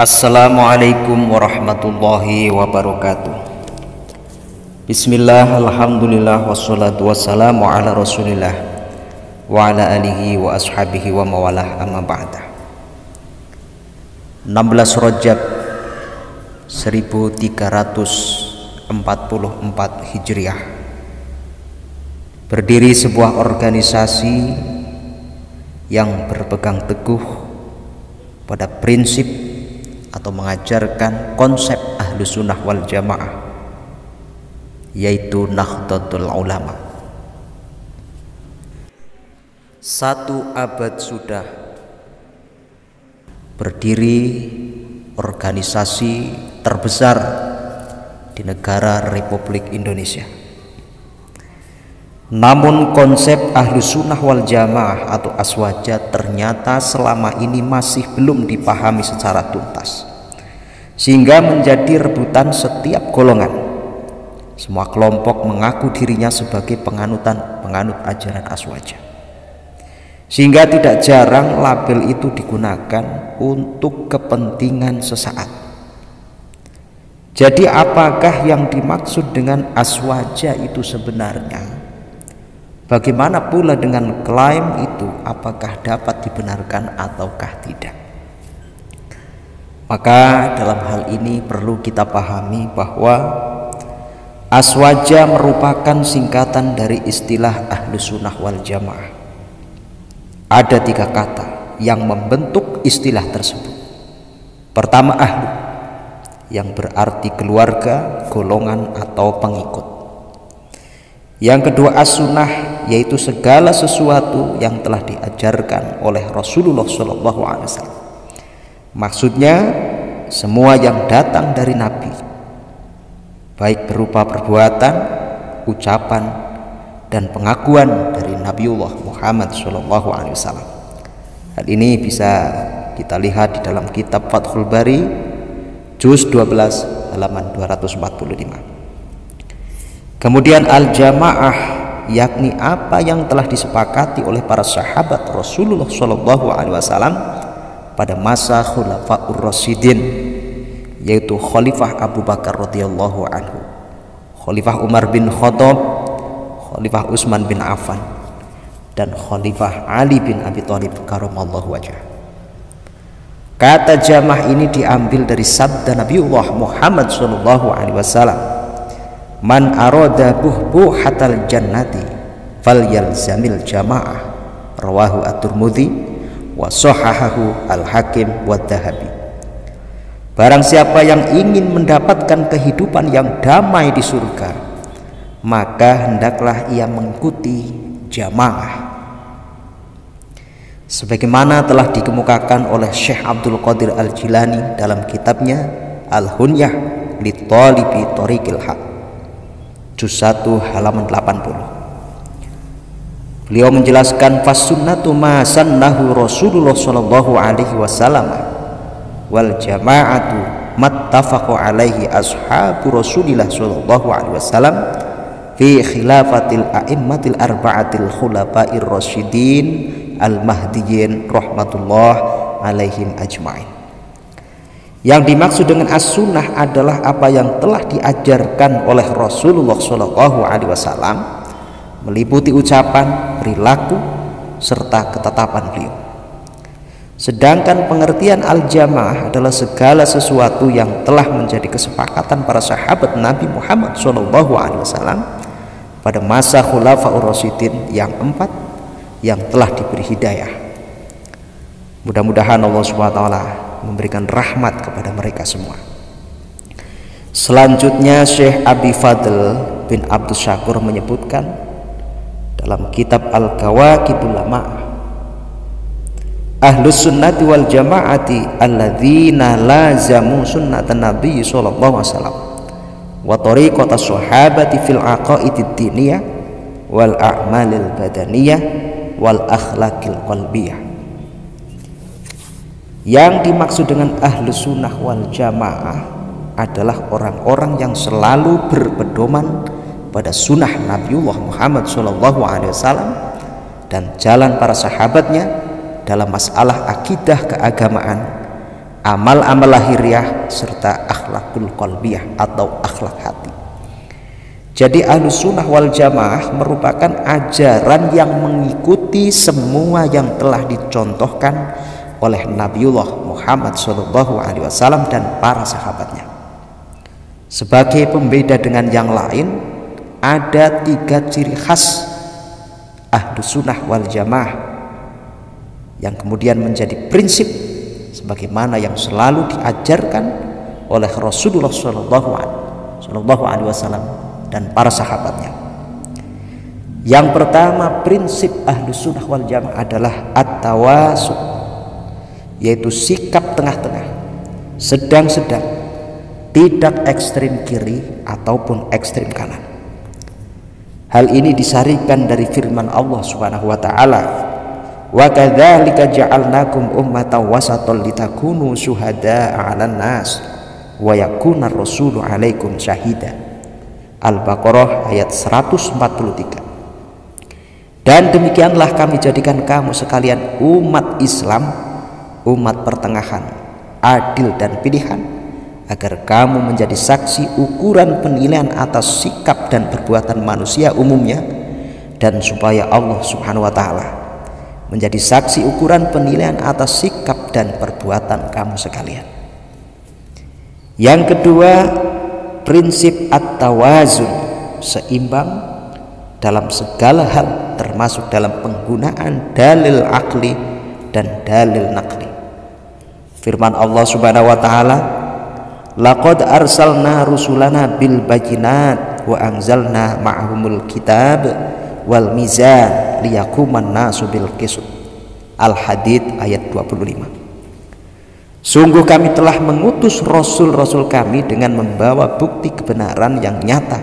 Assalamualaikum warahmatullahi wabarakatuh. Bismillah, alhamdulillah, wassalatu wassalamu ala rasulillah wa ala alihi wa ashabihi wa mawalah, amma ba'da. 16 Rajab 1344 Hijriah, berdiri sebuah organisasi yang berpegang teguh pada prinsip atau mengajarkan konsep Ahlus Sunnah wal Jamaah, yaitu Nahdlatul Ulama. 1 abad sudah berdiri organisasi terbesar di negara Republik Indonesia. Namun konsep Ahlus Sunnah wal Jamaah atau aswaja ternyata selama ini masih belum dipahami secara tuntas, sehingga menjadi rebutan setiap golongan. Semua kelompok mengaku dirinya sebagai penganut ajaran aswaja, sehingga tidak jarang label itu digunakan untuk kepentingan sesaat. Jadi apakah yang dimaksud dengan aswaja itu sebenarnya? Bagaimana pula dengan klaim itu, apakah dapat dibenarkan ataukah tidak? Maka dalam hal ini perlu kita pahami bahwa aswaja merupakan singkatan dari istilah Ahlus Sunnah wal Jamaah. Ada 3 kata yang membentuk istilah tersebut. Pertama, ahlu, yang berarti keluarga, golongan atau pengikut. Yang kedua, as-sunnah, yaitu segala sesuatu yang telah diajarkan oleh Rasulullah SAW. Maksudnya semua yang datang dari Nabi, baik berupa perbuatan, ucapan, dan pengakuan dari Nabiullah Muhammad SAW. Hal ini bisa kita lihat di dalam kitab Fathul Bari juz 12 halaman 245. Kemudian al-jamaah, yakni apa yang telah disepakati oleh para sahabat Rasulullah SAW pada masa Khulafaur Rasyidin, yaitu Khalifah Abu Bakar radhiyallahu anhu, Khalifah Umar bin Khattab, Khalifah Utsman bin Affan, dan Khalifah Ali bin Abi Thalib karamallahu wajhah. Kata jamaah ini diambil dari sabda Nabiullah Muhammad SAW, man arada buhbuhatal jannati falyalzamil jamaah, rawahu at-Tirmidzi wa sahahahu al-Hakim wa Dzahabi. Barang siapa yang ingin mendapatkan kehidupan yang damai di surga, maka hendaklah ia mengikuti jamaah. Sebagaimana telah dikemukakan oleh Syekh Abdul Qadir Al-Jilani dalam kitabnya Al-Hunyah li Thalibi Thariqil Haq, juz 1 halaman 80. Beliau menjelaskan, fasunnatu ma sannahu Rasulullah sallallahu alaihi wasallam wal jama'atu mattafaqu alaihi ashabu Rasulillah sallallahu alaihi wasallam fi khilafatil a'immatil arba'atil khulafa'ir rasyidin al-mahdiyyin rahmatullah alaihim ajma'in. Yang dimaksud dengan as-sunnah adalah apa yang telah diajarkan oleh Rasulullah SAW, meliputi ucapan, perilaku, serta ketetapan beliau. Sedangkan pengertian al-jamaah adalah segala sesuatu yang telah menjadi kesepakatan para sahabat Nabi Muhammad SAW pada masa Khulafaur Rasyidin yang 4 yang telah diberi hidayah. Mudah-mudahan Allah SWT memberikan rahmat kepada mereka semua. Selanjutnya Syekh Abi Fadl bin Abdul Syakur menyebutkan dalam kitab Al-Kawakibul Lama'ah, Ahlus Sunnati wal Jama'ati alladzina lazamu sunnatan Nabi sallallahu alaihi wasallam wa tariqatas sahabati fil aqaidid diniyah wal a'malil badaniyah wal akhlaqil qalbiyah. Yang dimaksud dengan Ahlus Sunnah wal Jamaah adalah orang-orang yang selalu berpedoman pada sunnah Nabiullah Muhammad SAW dan jalan para sahabatnya dalam masalah akidah keagamaan, amal-amal lahiriah serta akhlakul qalbiyah atau akhlak hati. Jadi Ahlussunnah wal Jamaah merupakan ajaran yang mengikuti semua yang telah dicontohkan oleh Nabiullah Muhammad SAW dan para sahabatnya. Sebagai pembeda dengan yang lain, ada 3 ciri khas Ahlussunnah wal Jamaah yang kemudian menjadi prinsip sebagaimana yang selalu diajarkan oleh Rasulullah SAW dan para sahabatnya. Yang pertama, prinsip Ahlussunnah wal Jamaah adalah at-tawasut, yaitu sikap tengah-tengah, sedang-sedang, tidak ekstrim kiri ataupun ekstrim kanan. Hal ini disarikan dari firman Allah Subhanahu wa taala, "Wa kadzalika ja'alnakum ummatan wasatan litakunu syuhada'a 'alan nas wa yakuna ar-rasulu 'alaikum syahida." Al-Baqarah ayat 143. Dan demikianlah kami jadikan kamu sekalian umat Islam, umat pertengahan, adil dan pilihan, agar kamu menjadi saksi ukuran penilaian atas sikap dan perbuatan manusia umumnya, dan supaya Allah Subhanahu wa taala menjadi saksi ukuran penilaian atas sikap dan perbuatan kamu sekalian. Yang kedua, prinsip at-tawazun, seimbang dalam segala hal, termasuk dalam penggunaan dalil akli dan dalil nakli. Firman Allah Subhanahu wa taala, "Laqad arsalna rusulana bil bayyinat wa anzalna ma'ahumul kitab wal mizan liyaquman nasu bil qist." Al-Hadid ayat 25. Sungguh kami telah mengutus rasul-rasul kami dengan membawa bukti kebenaran yang nyata,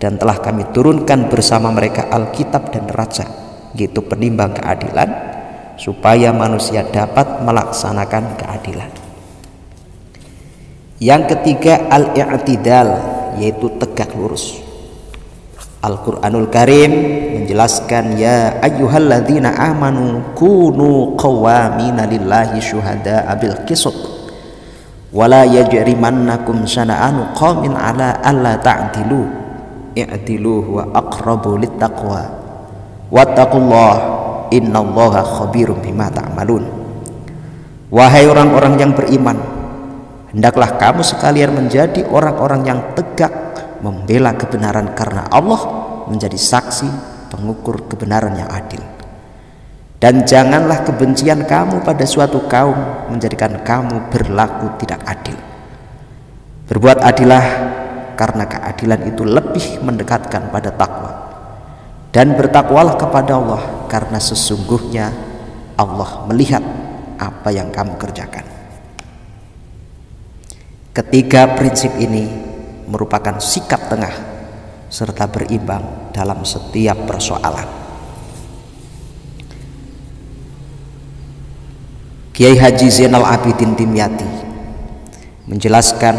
dan telah kami turunkan bersama mereka Alkitab dan Raja, yaitu penimbang keadilan, supaya manusia dapat melaksanakan keadilan. Yang ketiga, al-i'tidal, yaitu tegak lurus. Al-Quranul Karim menjelaskan, "Ya ayyuhalladzina amanu kunu qawwamina lillahi syuhada'a bil qist wa la yajrimannakum syana'anu qaumin 'ala alla ta'dilu i'dilu huwa aqrabu littaqwa wattaqullaha innallaha khabirum bima ta'malun." Wahai orang-orang yang beriman, hendaklah kamu sekalian menjadi orang-orang yang tegak membela kebenaran, karena Allah menjadi saksi pengukur kebenaran yang adil. Dan janganlah kebencian kamu pada suatu kaum menjadikan kamu berlaku tidak adil. Berbuat adillah, karena keadilan itu lebih mendekatkan pada takwa. Dan bertakwalah kepada Allah, karena sesungguhnya Allah melihat apa yang kamu kerjakan. Ketiga prinsip ini merupakan sikap tengah serta berimbang dalam setiap persoalan. Kiai Haji Zainal Abidin Dimyati menjelaskan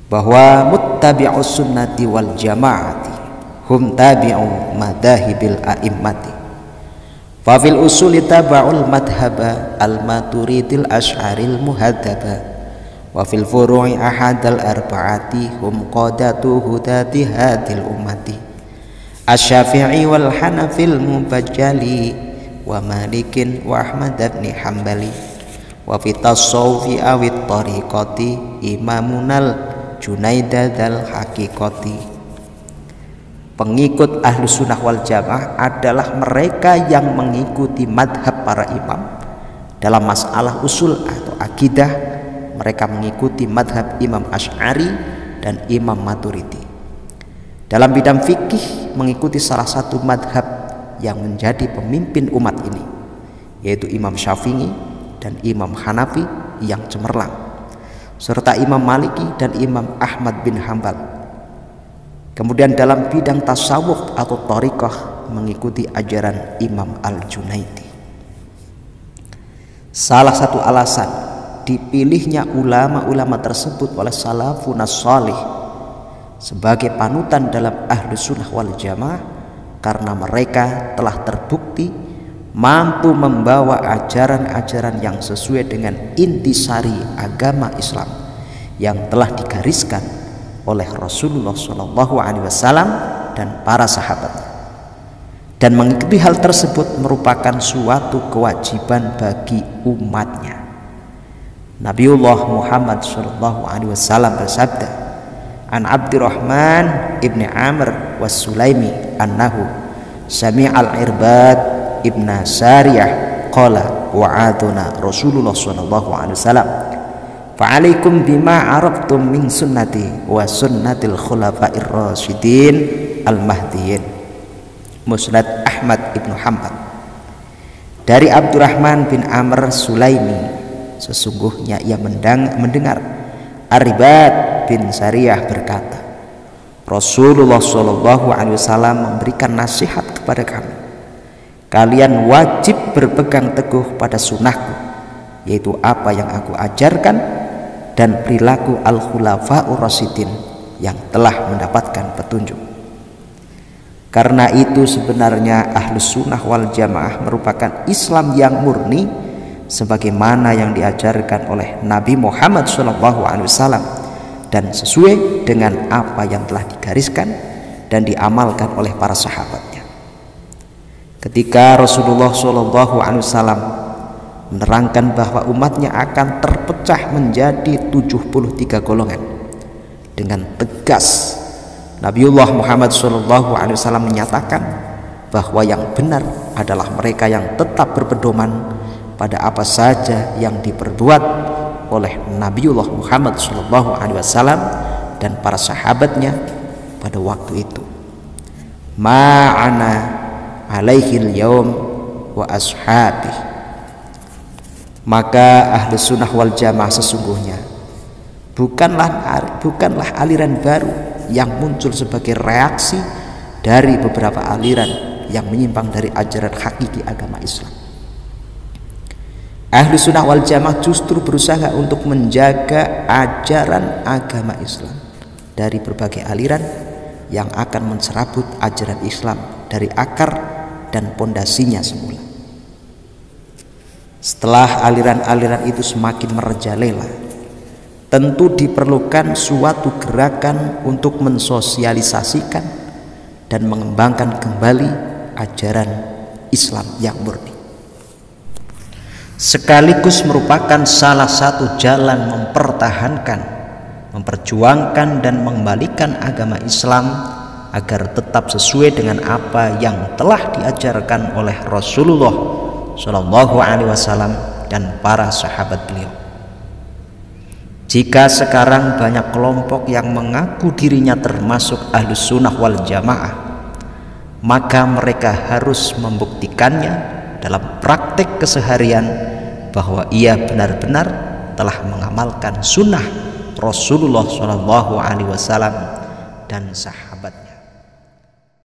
bahwa muttabi'us sunnati wal jamaati hum tabi'u madahibil a'immati, fa fil usuli taba'ul madhaba al-maturidil asy'aril muhadzaba, wa fil furu'i ahadal arba'ati hum qadatu hudati hadil ummati, asy-Syafi'i wal Hanafil mubajjali wa Malikin wa Ahmad bin Hambali, wa fi tasawufi awit tariqati imamunal Junaidadzal haqiqati. Pengikut Ahlussunnah wal Jamaah adalah mereka yang mengikuti madhab para imam dalam masalah usul atau akidah. Mereka mengikuti madhab Imam Asy'ari dan Imam Maturidi. Dalam bidang fikih mengikuti salah satu madhab yang menjadi pemimpin umat ini, yaitu Imam Syafi'i dan Imam Hanafi yang cemerlang, serta Imam Maliki dan Imam Ahmad bin Hambal. Kemudian dalam bidang tasawuf atau thariqah mengikuti ajaran Imam Al-Junaidi. Salah satu alasan dipilihnya ulama-ulama tersebut oleh salafun shalih sebagai panutan dalam Ahlussunnah wal Jamaah karena mereka telah terbukti mampu membawa ajaran-ajaran yang sesuai dengan intisari agama Islam yang telah digariskan oleh Rasulullah SAW dan para sahabatnya. Dan mengikuti hal tersebut merupakan suatu kewajiban bagi umatnya. Nabiullah Muhammad SAW bersabda, "An Abdurrahman ibni Amr was Sulaimi annahu sami'al Irbad ibn Sariyah qala wa'aduna Rasulullah SAW fa'alaikum bima arabtum min sunnati wa sunnatil khulafa'ir rasyidin al-mahdiyyin." Musnad Ahmad ibn Hanbal. Dari Abdurrahman bin Amr Sulaimi, sesungguhnya ia mendengar Ar-Ribad bin Sariyah berkata, Rasulullah SAW memberikan nasihat kepada kami, kalian wajib berpegang teguh pada sunnahku, yaitu apa yang aku ajarkan dan perilaku al-khulafa'ur rasyidin yang telah mendapatkan petunjuk. Karena itu sebenarnya Ahlus Sunnah wal Jamaah merupakan Islam yang murni sebagaimana yang diajarkan oleh Nabi Muhammad SAW dan sesuai dengan apa yang telah digariskan dan diamalkan oleh para sahabatnya. Ketika Rasulullah SAW menerangkan bahwa umatnya akan terpecah menjadi 73 golongan, dengan tegas Nabiullah Muhammad SAW menyatakan bahwa yang benar adalah mereka yang tetap berpedoman pada apa saja yang diperbuat oleh Nabiullah Muhammad SAW dan para sahabatnya pada waktu itu. Ma'ana alaihil yaum wa ashabih. Maka ahlu sunnah wal jamaah sesungguhnya bukanlah aliran baru yang muncul sebagai reaksi dari beberapa aliran yang menyimpang dari ajaran hakiki agama Islam. Ahlu sunnah wal jamaah justru berusaha untuk menjaga ajaran agama Islam dari berbagai aliran yang akan mencerabut ajaran Islam dari akar dan pondasinya semula. Setelah aliran-aliran itu semakin merajalela, tentu diperlukan suatu gerakan untuk mensosialisasikan dan mengembangkan kembali ajaran Islam yang murni, sekaligus merupakan salah satu jalan mempertahankan, memperjuangkan dan mengembalikan agama Islam agar tetap sesuai dengan apa yang telah diajarkan oleh Rasulullah SAW dan para sahabat beliau. Jika sekarang banyak kelompok yang mengaku dirinya termasuk Ahlus Sunnah wal Jamaah, maka mereka harus membuktikannya dalam praktek keseharian bahwa ia benar-benar telah mengamalkan sunnah Rasulullah SAW dan sahabat.